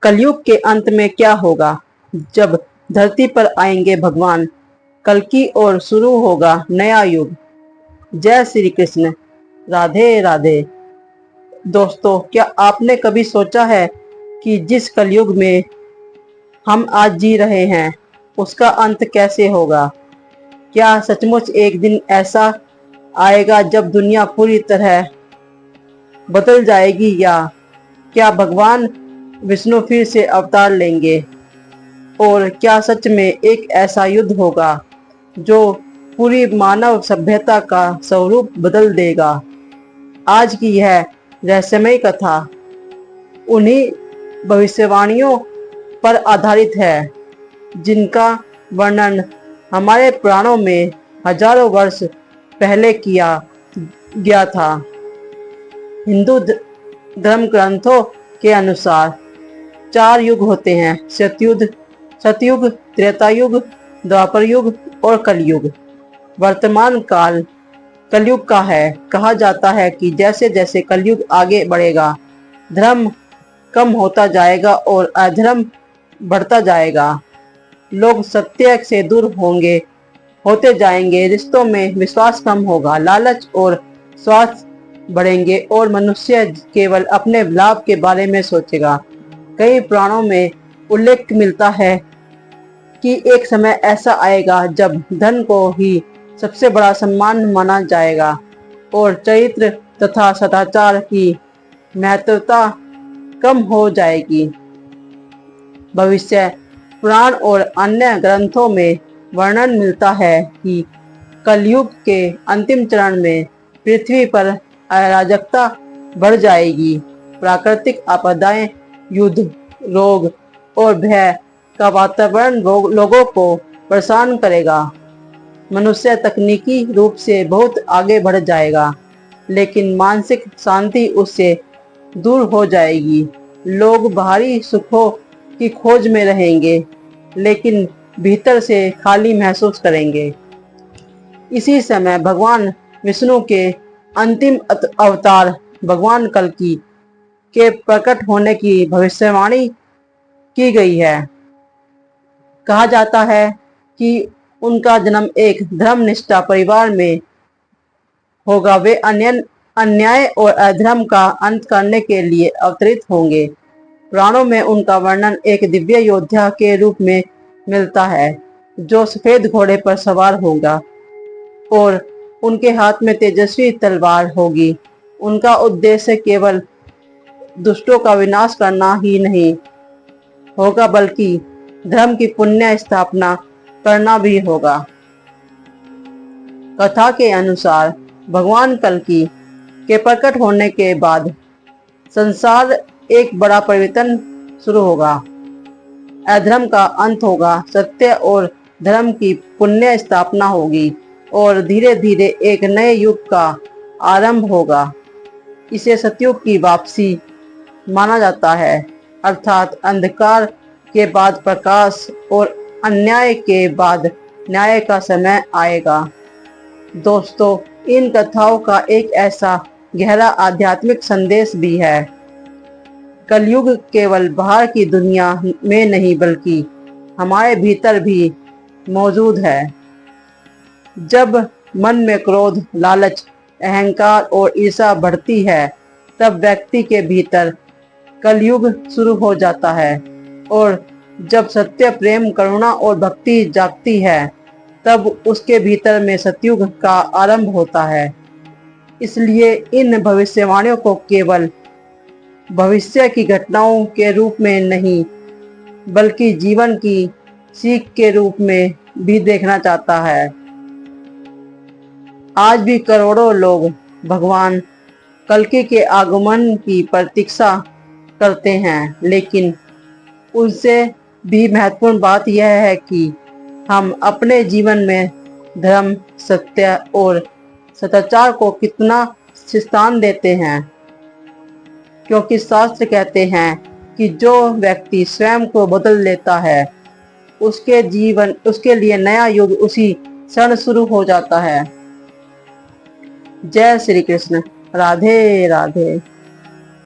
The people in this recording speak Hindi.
कलयुग के अंत में क्या होगा? जब धरती पर आएंगे भगवान कल्कि और शुरू होगा नया युग। जय श्री कृष्ण। राधे राधे। दोस्तों, क्या आपने कभी सोचा है कि जिस कलयुग में हम आज जी रहे हैं उसका अंत कैसे होगा? क्या सचमुच एक दिन ऐसा आएगा जब दुनिया पूरी तरह बदल जाएगी, या क्या भगवान विष्णु फिर से अवतार लेंगे? और क्या सच में एक ऐसा युद्ध होगा जो पूरी मानव सभ्यता का स्वरूप बदल देगा? आज की यह रहस्यमय कथा उन्हीं भविष्यवाणियों पर आधारित है जिनका वर्णन हमारे पुराणों में हजारों वर्ष पहले किया गया था। हिंदू धर्म ग्रंथों के अनुसार 4 युग होते हैं: सतयुग, त्रेता युग, द्वापर युग और कलयुग। वर्तमान काल कलयुग का है। कहा जाता है कि जैसे जैसे कलयुग आगे बढ़ेगा धर्म कम होता जाएगा और अधर्म बढ़ता जाएगा। लोग सत्य से दूर होते जाएंगे, रिश्तों में विश्वास कम होगा, लालच और स्वार्थ बढ़ेंगे और मनुष्य केवल अपने लाभ के बारे में सोचेगा। कई पुराणों में उल्लेख मिलता है कि एक समय ऐसा आएगा जब धन को ही सबसे बड़ा सम्मान माना जाएगा और चरित्र तथा सदाचार की महत्वता कम हो जाएगी। भविष्य पुराण और अन्य ग्रंथों में वर्णन मिलता है कि कलयुग के अंतिम चरण में पृथ्वी पर अराजकता बढ़ जाएगी। प्राकृतिक आपदाएं, युद्ध, रोग और भय का वातावरण लोगों को परेशान करेगा। मनुष्य तकनीकी रूप से बहुत आगे बढ़ जाएगा, लेकिन मानसिक शांति उससे दूर हो जाएगी। लोग बाहरी सुखों की खोज में रहेंगे, लेकिन भीतर से खाली महसूस करेंगे। इसी समय भगवान विष्णु के अंतिम अवतार भगवान कल्कि के प्रकट होने की भविष्यवाणी की गई है। कहा जाता है कि उनका जन्म एक धर्मनिष्ठ परिवार में होगा। वे अन्याय और अधर्म का अंत करने के लिए अवतरित होंगे। पुराणों में उनका वर्णन एक दिव्य योद्धा के रूप में मिलता है जो सफेद घोड़े पर सवार होगा और उनके हाथ में तेजस्वी तलवार होगी। उनका उद्देश्य केवल दुष्टों का विनाश करना ही नहीं होगा, बल्कि धर्म की पुण्य स्थापना करना भी होगा। कथा के अनुसार भगवान कल्कि के प्रकट होने के बाद संसार एक बड़ा परिवर्तन शुरू होगा। अधर्म का अंत होगा, सत्य और धर्म की पुण्य स्थापना होगी और धीरे धीरे एक नए युग का आरंभ होगा। इसे सतयुग की वापसी माना जाता है, अर्थात अंधकार के बाद प्रकाश और अन्याय के बाद न्याय का समय आएगा। दोस्तों, इन कथाओं का एक ऐसा गहरा आध्यात्मिक संदेश भी है। कलयुग केवल बाहर की दुनिया में नहीं, बल्कि हमारे भीतर भी मौजूद है। जब मन में क्रोध, लालच, अहंकार और ईर्ष्या बढ़ती है, तब व्यक्ति के भीतर कलयुग शुरू हो जाता है, और जब सत्य, प्रेम, करुणा और भक्ति जागती है, तब उसके भीतर में सतयुग का आरंभ होता है। इसलिए इन भविष्यवाणियों को केवल भविष्य की घटनाओं के रूप में नहीं, बल्कि जीवन की सीख के रूप में भी देखना चाहता है। आज भी करोड़ों लोग भगवान कल्कि के आगमन की प्रतीक्षा करते हैं, लेकिन उनसे भी महत्वपूर्ण बात यह है कि हम अपने जीवन में धर्म, सत्य और सदाचार को कितना स्थान देते हैं। क्योंकि शास्त्र कहते हैं कि जो व्यक्ति स्वयं को बदल लेता है, उसके लिए नया युग उसी क्षण शुरू हो जाता है। जय श्री कृष्ण। राधे राधे।